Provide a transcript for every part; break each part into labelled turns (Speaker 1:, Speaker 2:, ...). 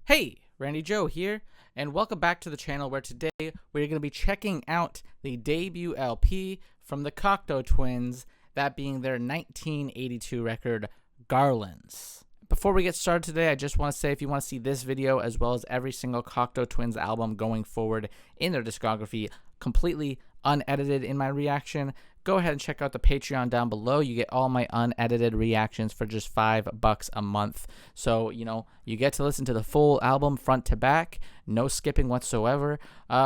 Speaker 1: Hey, Randy Joe here, and welcome back to the channel where today we're going to be checking out the debut LP from the Cocteau Twins, that being their 1982 record, Garlands. Before we get started today, I just want to say if you want to see this video as well as every single Cocteau Twins album going forward in their discography, completely unedited in my reaction, go ahead and check out the Patreon down below. You get all my unedited reactions for just $5 a month. So, you get to listen to the full album front to back, no skipping whatsoever,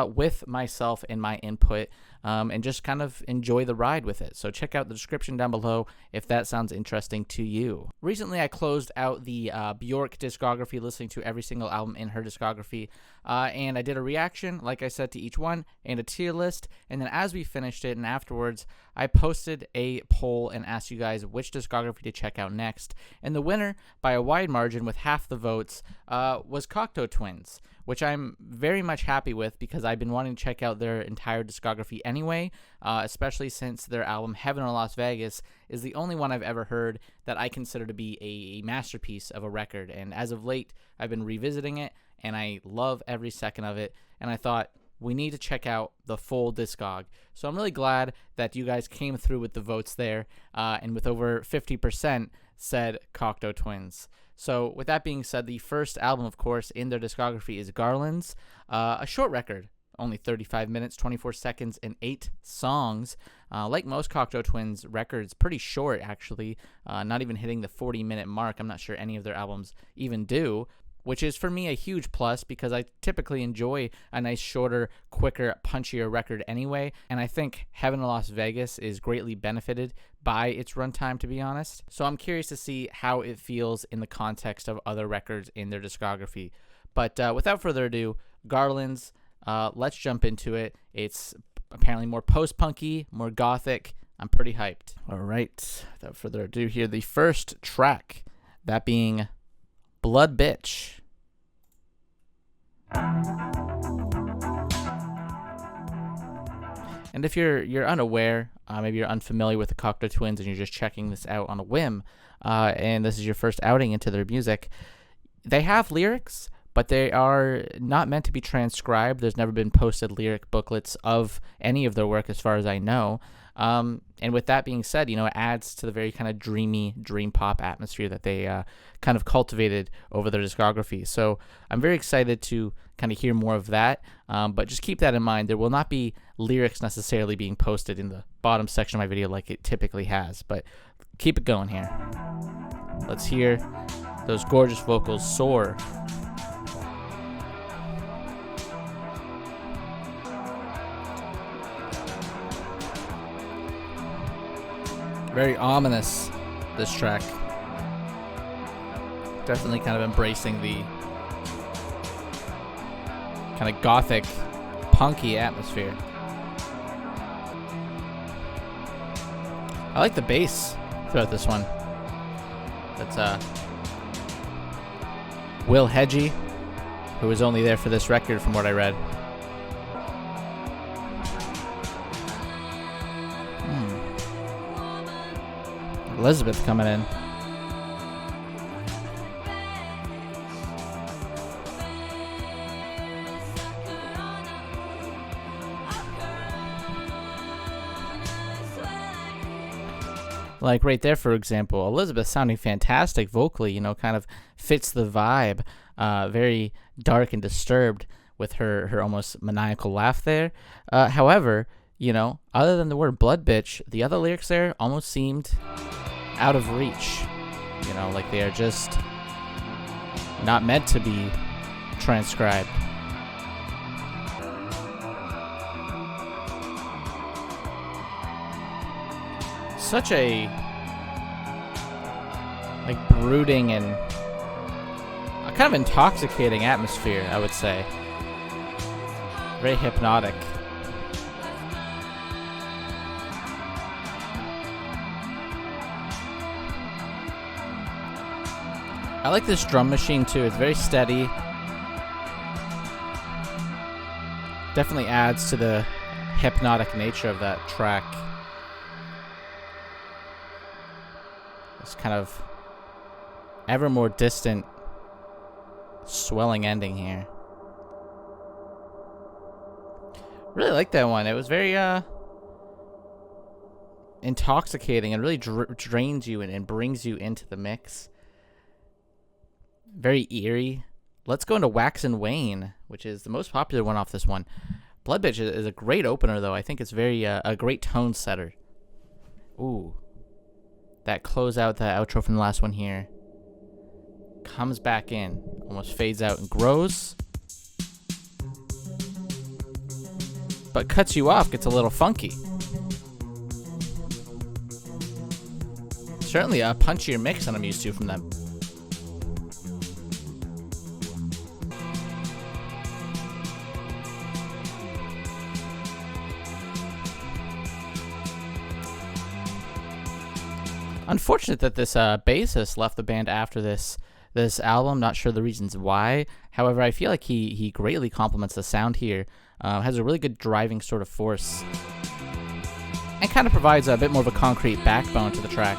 Speaker 1: with myself and my input, and just kind of enjoy the ride with it. So check out the description down below if that sounds interesting to you. Recently, I closed out the Bjork discography, listening to every single album in her discography, and I did a reaction, like I said, to each one, and a tier list, and then as we finished it and afterwards, I posted a poll and asked you guys which discography to check out next, and the winner, by a wide margin with half the votes, was Cocteau Twins, which I'm very much happy with because I've been wanting to check out their entire discography anyway, especially since their album Heaven or Las Vegas is the only one I've ever heard that I consider to be a masterpiece of a record, and as of late, I've been revisiting it, and I love every second of it, and I thought, we need to check out the full discog. So I'm really glad that you guys came through with the votes there, and with over 50% said Cocteau Twins. So with that being said, the first album, of course, in their discography is Garlands, a short record, only 35 minutes, 24 seconds, and 8 songs. Like most Cocteau Twins records, pretty short, actually, not even hitting the 40-minute mark. I'm not sure any of their albums even do, which is for me a huge plus because I typically enjoy a nice shorter, quicker, punchier record anyway, and I think Heaven or Las Vegas is greatly benefited by its runtime, to be honest. So I'm curious to see how it feels in the context of other records in their discography. But without further ado, Garlands, let's jump into it. It's apparently more post-punky, more gothic. I'm pretty hyped. All right, without further ado here, the first track, that being Blood Bitch. And if you're unaware, maybe you're unfamiliar with the Cocteau Twins and you're just checking this out on a whim, and this is your first outing into their music, they have lyrics, but they are not meant to be transcribed. There's never been posted lyric booklets of any of their work as far as I know. And with that being said, it adds to the very kind of dreamy, dream pop atmosphere that they kind of cultivated over their discography. So I'm very excited to kind of hear more of that. But just keep that in mind. There will not be lyrics necessarily being posted in the bottom section of my video like it typically has. But keep it going here. Let's hear those gorgeous vocals soar. Very ominous, this track. Definitely kind of embracing the kind of gothic, punky atmosphere. I like the bass throughout this one. That's Will Hedgie, who was only there for this record from what I read. Elizabeth coming in. Like right there, for example, Elizabeth sounding fantastic vocally, kind of fits the vibe. Very dark and disturbed with her almost maniacal laugh there. However, other than the word blood bitch, the other lyrics there almost seemed out of reach, like they are just not meant to be transcribed. Such a brooding and a kind of intoxicating atmosphere, I would say. Very hypnotic. I like this drum machine too. It's very steady. Definitely adds to the hypnotic nature of that track. This kind of ever more distant swelling ending here. Really like that one. It was very intoxicating and really drains you and brings you into the mix. Very eerie. Let's go into Wax and Wane, which is the most popular one off this one. Blood Bitch is a great opener, though. I think it's very a great tone setter. Ooh. That close out, that outro from the last one here. Comes back in. Almost fades out and grows. But cuts you off, gets a little funky. Certainly a punchier mix than I'm used to from them. Unfortunate that this bassist left the band after this album. Not sure the reasons why. However, I feel like he greatly complements the sound here. Has a really good driving sort of force. And kind of provides a bit more of a concrete backbone to the track.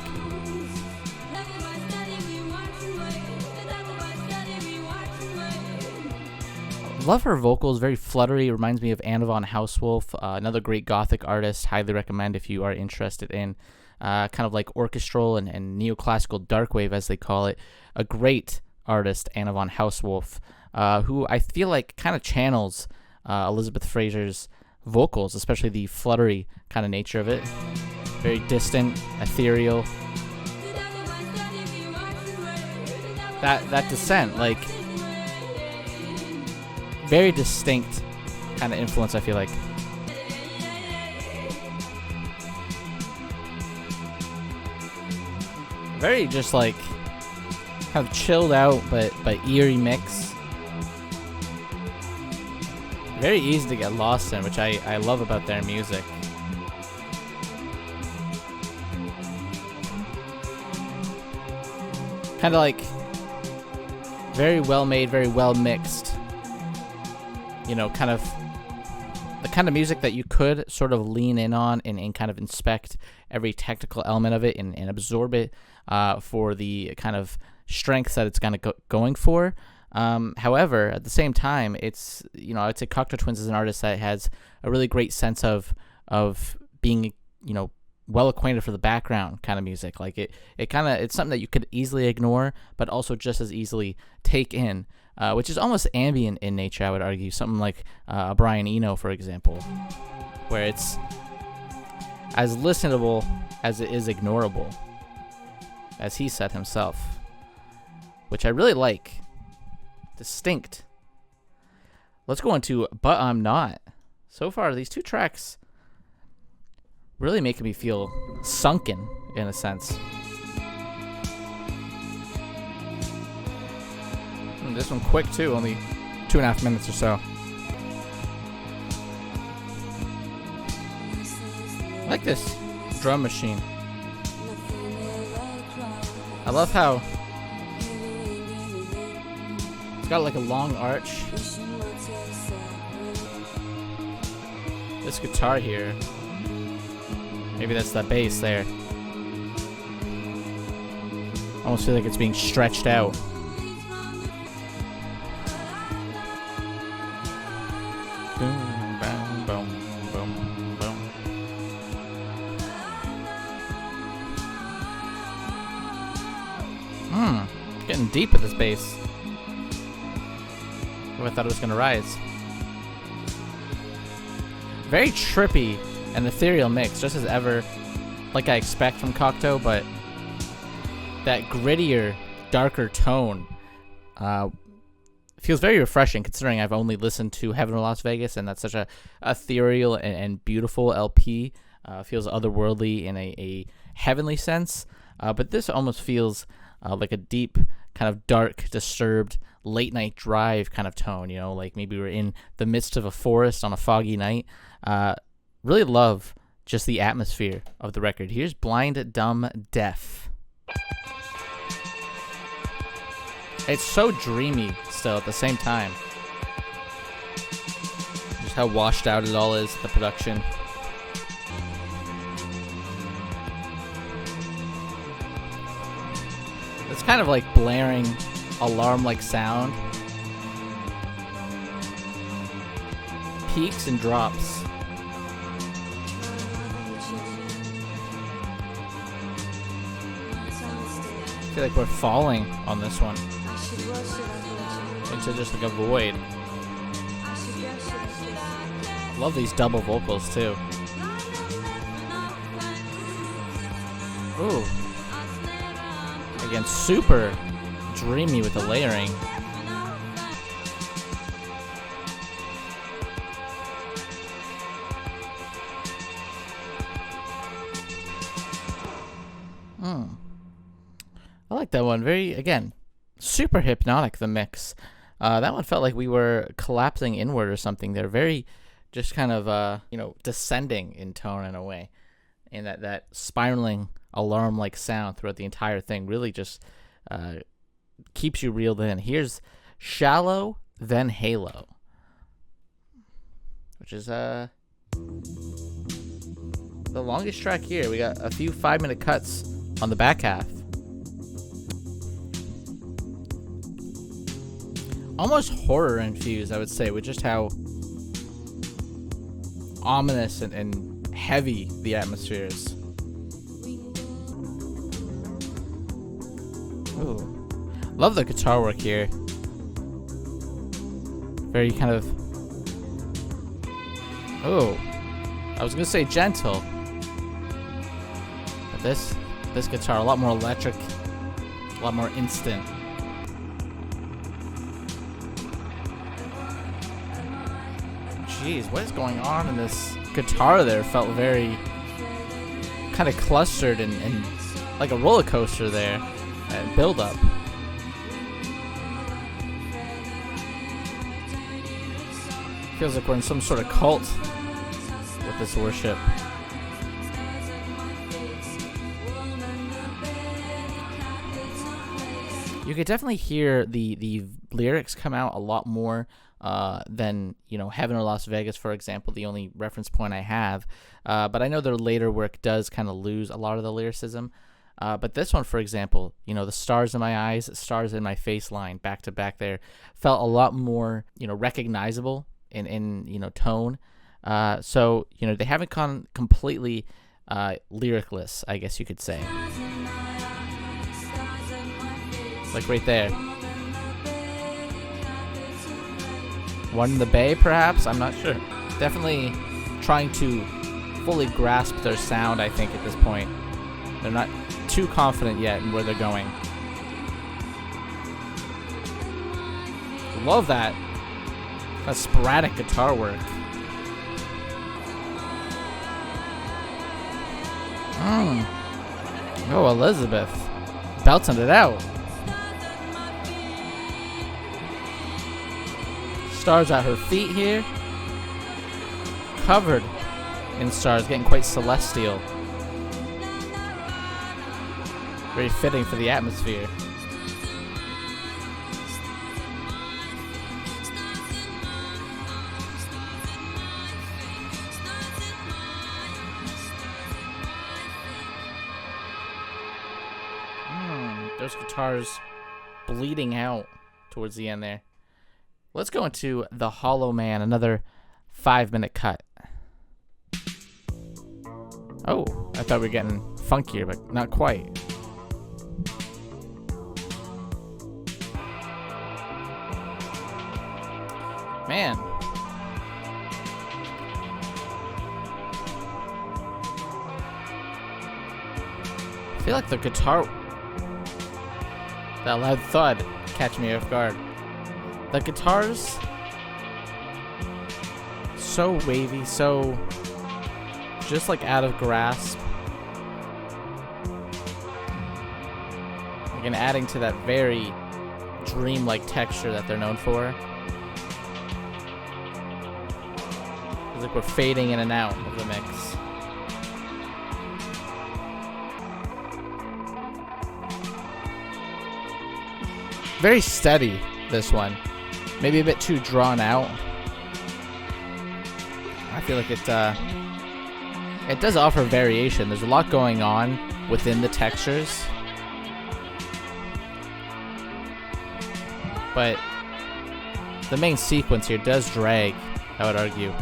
Speaker 1: Love her vocals, very fluttery. Reminds me of Anna von Hauswolf, another great gothic artist. Highly recommend if you are interested in kind of like orchestral and neoclassical darkwave, as they call it. A great artist, Anna von Hauswolf, who I feel like kind of channels Elizabeth Fraser's vocals, especially the fluttery kind of nature of it. Very distant, ethereal. That descent, like, very distinct kind of influence, I feel like. Very just like kind of chilled out but eerie mix. Very easy to get lost in, which I love about their music. Kind of like very well made, very well mixed. You know, kind of the kind of music that you could sort of lean in on and kind of inspect every technical element of it and absorb it for the kind of strengths that it's kind of going for. However, at the same time, it's, you know, I'd say Cocteau Twins is an artist that has a really great sense of being, you know, well acquainted for the background kind of music. Like it's something that you could easily ignore, but also just as easily take in, which is almost ambient in nature, I would argue. Something like Brian Eno, for example, where it's as listenable as it is ignorable, as he said himself, which I really like. Distinct. Let's go into But I'm Not. So far, these two tracks really making me feel sunken, in a sense. And this one quick, too. Only 2.5 minutes or so. I like this drum machine. I love how it's got like a long arch. This guitar here, maybe that's the bass there. I almost feel like it's being stretched out. Boom, bam, boom, boom, boom. Getting deep with this bass. I thought it was going to rise. Very trippy and ethereal mix, just as ever, like I expect from Cocteau, but that grittier, darker tone feels very refreshing, considering I've only listened to Heaven or Las Vegas, and that's such a ethereal and beautiful LP. Feels otherworldly in a heavenly sense, but this almost feels like a deep, kind of dark, disturbed, late night drive kind of tone, you know, like maybe we're in the midst of a forest on a foggy night. Really love just the atmosphere of the record. Here's Blind, Dumb, Deaf. It's so dreamy still at the same time. Just how washed out it all is, the production. It's kind of like blaring alarm-like sound peaks and drops. I feel like we're falling on this one into just like a void. Love these double vocals too. Ooh. Again, super dreamy with the layering. I like that one. Very, again, super hypnotic, the mix. That one felt like we were collapsing inward or something. They're very just kind of, descending in tone in a way. And that spiraling alarm-like sound throughout the entire thing really just keeps you reeled in. Here's Shallow, then Halo, which is the longest track here. We got a few 5-minute cuts on the back half. Almost horror infused, I would say, with just how ominous and heavy the atmosphere is. Ooh. Love the guitar work here. Very kind of... Oh, I was gonna say gentle, but this guitar a lot more electric, a lot more instant. Jeez, what is going on in this guitar there? Felt very kind of clustered and like a roller coaster there. Build up. Feels like we're in some sort of cult with this worship. You could definitely hear the lyrics come out a lot more than, Heaven or Las Vegas, for example, the only reference point I have. But I know their later work does kind of lose a lot of the lyricism. But this one, for example, the stars in my eyes, stars in my face line, back to back there, felt a lot more, recognizable in tone. So, they haven't gone completely lyricless, I guess you could say. Like right there. One in the Bay, perhaps? I'm not sure. Definitely trying to fully grasp their sound, I think, at this point. They're not too confident yet in where they're going. Love that. That sporadic guitar work. Oh, Elizabeth. Belting it out. Stars at her feet here. Covered in stars, getting quite celestial. Very fitting for the atmosphere. Those guitars bleeding out towards the end there. Let's go into The Hollow Man, another 5-minute cut. Oh, I thought we were getting funkier, but not quite. Man. I feel like the guitar... That loud thud catch me off guard. The guitar's so wavy, so just like out of grasp. Again, adding to that very dreamlike texture that they're known for. It's like we're fading in and out of the mix. Very steady, this one. Maybe a bit too drawn out. I feel like it does offer variation. There's a lot going on within the textures. But the main sequence here does drag I would argue.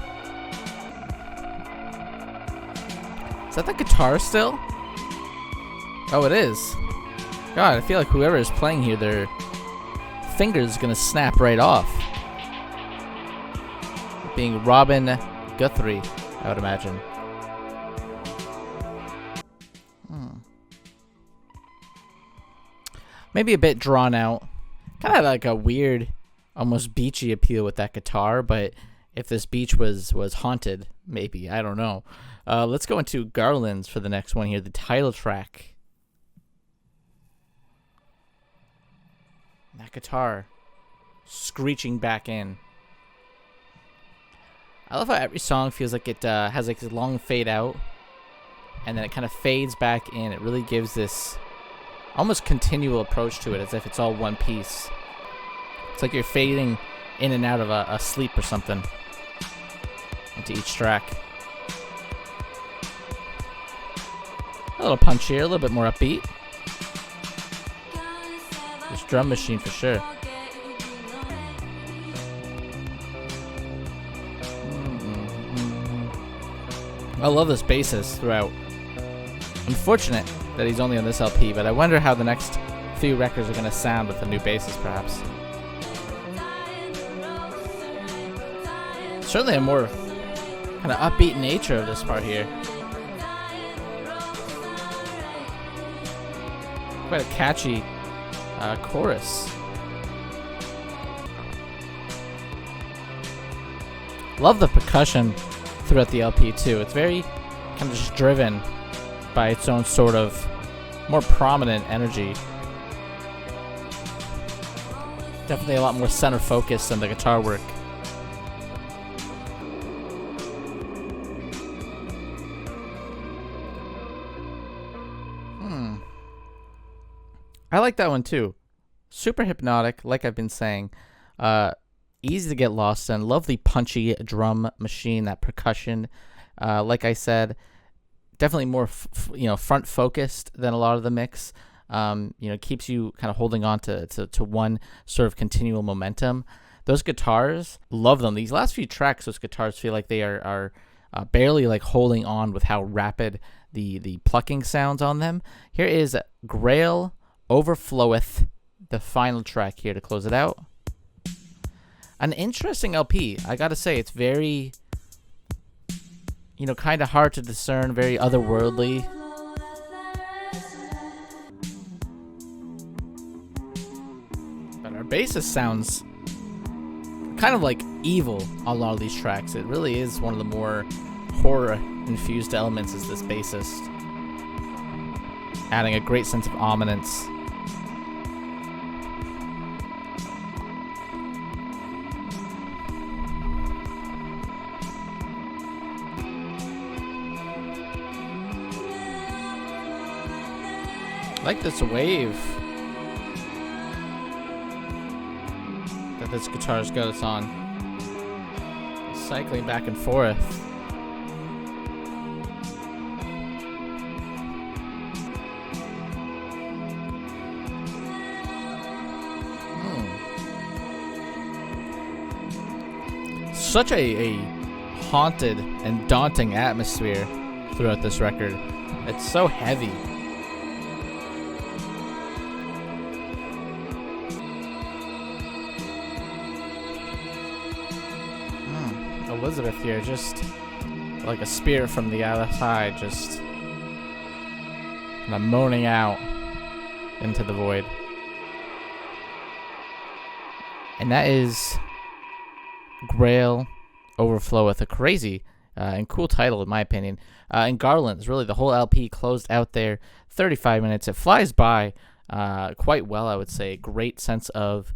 Speaker 1: Is that the guitar still? Oh, it is. God, I feel like whoever is playing here, their finger's gonna snap right off. Being Robin Guthrie, I would imagine. Maybe a bit drawn out. Kind of like a weird, almost beachy appeal with that guitar, but if this beach was haunted, maybe. I don't know. Let's go into Garlands for the next one here, the title track. That guitar screeching back in. I love how every song feels like it has like this long fade out, and then it kind of fades back in. It really gives this almost continual approach to it, as if it's all one piece. It's like you're fading in and out of a sleep or something into each track. A little punchier, a little bit more upbeat. This drum machine for sure. I love this bassist throughout. Unfortunate that he's only on this LP, but I wonder how the next few records are going to sound with a new bassist, perhaps. Certainly a more kind of upbeat nature of this part here. Quite a catchy chorus. Love the percussion throughout the LP too. It's very kind of just driven by its own sort of more prominent energy. Definitely a lot more center focus than the guitar work. I like that one too. Super hypnotic, like I've been saying. Easy to get lost in. Lovely punchy drum machine, that percussion. Like I said, definitely more front focused than a lot of the mix. Keeps you kind of holding on to one sort of continual momentum. Those guitars, love them. These last few tracks, those guitars feel like they are barely like holding on with how rapid the plucking sounds on them. Here is Grail Overfloweth, the final track here to close it out. An interesting LP, I gotta say. It's very, kind of hard to discern, very otherworldly. But our bassist sounds kind of like evil on a lot of these tracks. It really is one of the more horror-infused elements is this bassist, adding a great sense of ominence. I like this wave that this guitar's got us on. Cycling back and forth. Such a haunted and daunting atmosphere throughout this record. It's so heavy. Elizabeth here, just like a spirit from the other side, just kind of moaning out into the void. And that is Grail Overfloweth, a crazy and cool title in my opinion. And Garlands, really the whole LP closed out there, 35 minutes. It flies by quite well, I would say. Great sense of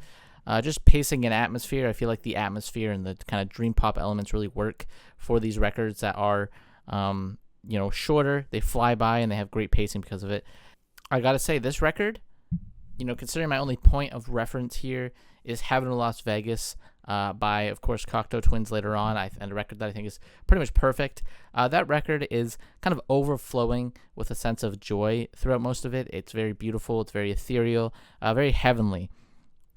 Speaker 1: just pacing and atmosphere. I feel like the atmosphere and the kind of dream pop elements really work for these records that are, shorter. They fly by and they have great pacing because of it. I gotta say, this record, considering my only point of reference here is Heaven in Las Vegas by, of course, Cocteau Twins later on, and a record that I think is pretty much perfect. That record is kind of overflowing with a sense of joy throughout most of it. It's very beautiful. It's very ethereal, very heavenly.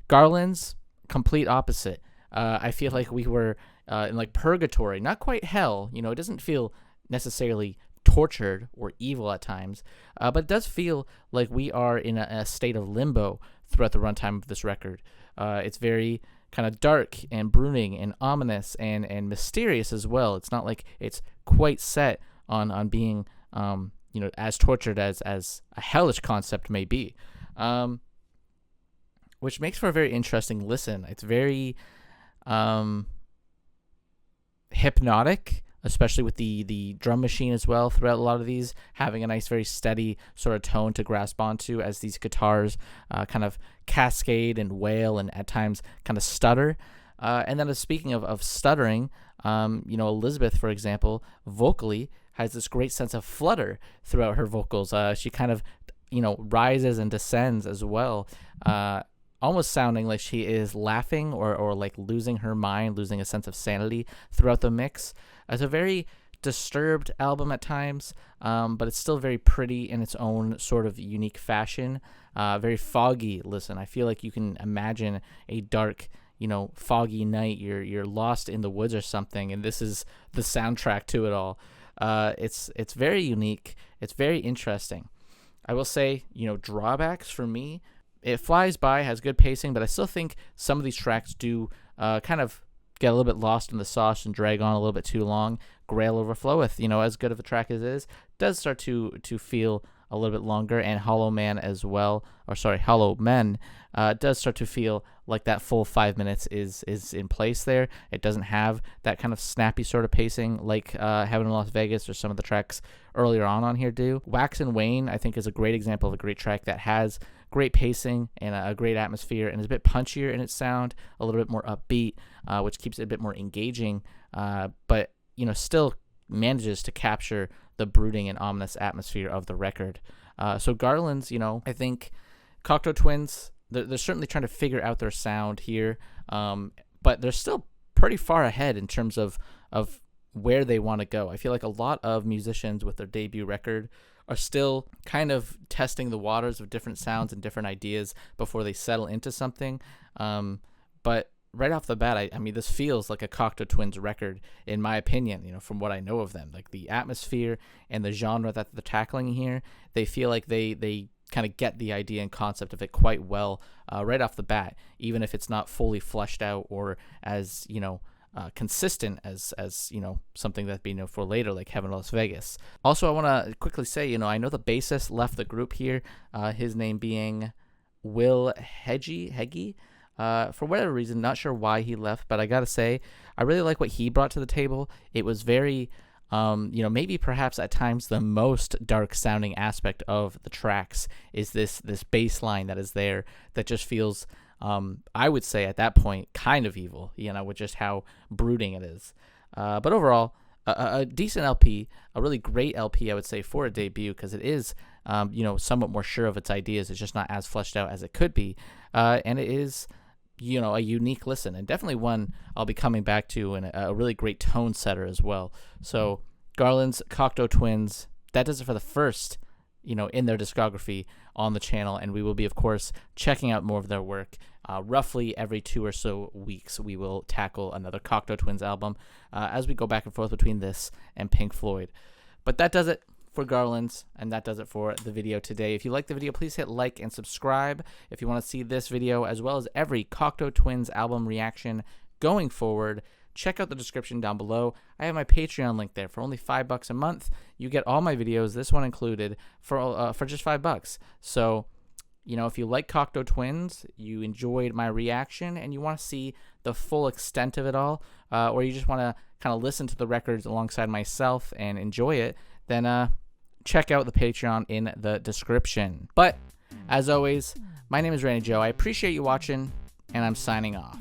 Speaker 1: Garlands, complete opposite. I feel like we were in like purgatory, not quite hell. You know, it doesn't feel necessarily tortured or evil at times, but it does feel like we are in a state of limbo throughout the runtime of this record. It's very kind of dark and brooding and ominous and mysterious as well. It's not like it's quite set on being you know, as tortured as a hellish concept may be, which makes for a very interesting listen. It's very hypnotic, especially with the drum machine as well throughout a lot of these, having a nice, very steady sort of tone to grasp onto as these guitars kind of cascade and wail and at times kind of stutter. And then speaking of stuttering, you know, Elizabeth, for example, vocally has this great sense of flutter throughout her vocals. She kind of, you know, rises and descends as well, almost sounding like she is laughing or like losing her mind, losing a sense of sanity throughout the mix. It's a very disturbed album at times, but it's still very pretty in its own sort of unique fashion. Very foggy listen. I feel like you can imagine a dark, you know, foggy night. You're lost in the woods or something, and this is the soundtrack to it all. It's very unique. It's very interesting. I will say, you know, drawbacks for me, it flies by, has good pacing, but I still think some of these tracks do kind of get a little bit lost in the sauce and drag on a little bit too long. Grail Overflow, with, you know, as good of a track as it is, does start to feel a little bit longer, and Hollow Man as well, or sorry, Hollow Men, does start to feel like that full 5 minutes is in place there. It doesn't have that kind of snappy sort of pacing like Heaven in Las Vegas or some of the tracks earlier on here do. Wax and Wane, I think, is a great example of a great track that has great pacing and a great atmosphere and is a bit punchier in its sound, a little bit more upbeat, which keeps it a bit more engaging, but, you know, still manages to capture the brooding and ominous atmosphere of the record. So Garlands, you know, I think Cocteau Twins, they're certainly trying to figure out their sound here, but they're still pretty far ahead in terms of where they want to go. I feel like a lot of musicians with their debut record are still kind of testing the waters of different sounds and different ideas before they settle into something. But right off the bat, I mean, this feels like a Cocteau Twins record, in my opinion, you know, from what I know of them. Like the atmosphere and the genre that they're tackling here, they feel like they kind of get the idea and concept of it quite well right off the bat, even if it's not fully fleshed out or as, you know, consistent as you know, something that'd be known for later, like Heaven Las Vegas. Also, I want to quickly say, you know, I know the bassist left the group here, his name being Will Heggie. For whatever reason, not sure why he left, but I gotta say, I really like what he brought to the table. It was very, you know, maybe perhaps at times the most dark sounding aspect of the tracks is this bass line that is there that just feels, I would say at that point, kind of evil, you know, with just how brooding it is. But overall, a decent LP, a really great LP, I would say, for a debut, because it is, you know, somewhat more sure of its ideas. It's just not as fleshed out as it could be. And it is, you know, a unique listen, and definitely one I'll be coming back to, and a really great tone setter as well. So Garlands, Cocteau Twins, that does it for the first, you know, in their discography on the channel, and we will be, of course, checking out more of their work. Roughly every 2 or so weeks, we will tackle another Cocteau Twins album as we go back and forth between this and Pink Floyd. But that does it for Garlands, and that does it for the video today. If you like the video, please hit like and subscribe. If you want to see this video as well as every Cocteau Twins album reaction going forward, check out the description down below. I have my Patreon link there. For only $5 a month, you get all my videos, this one included, for just $5. So, you know, if you like Cocteau Twins, you enjoyed my reaction, and you want to see the full extent of it all, or you just want to kind of listen to the records alongside myself and enjoy it, then check out the Patreon in the description. But as always, my name is Randy Joe. I appreciate you watching, and I'm signing off.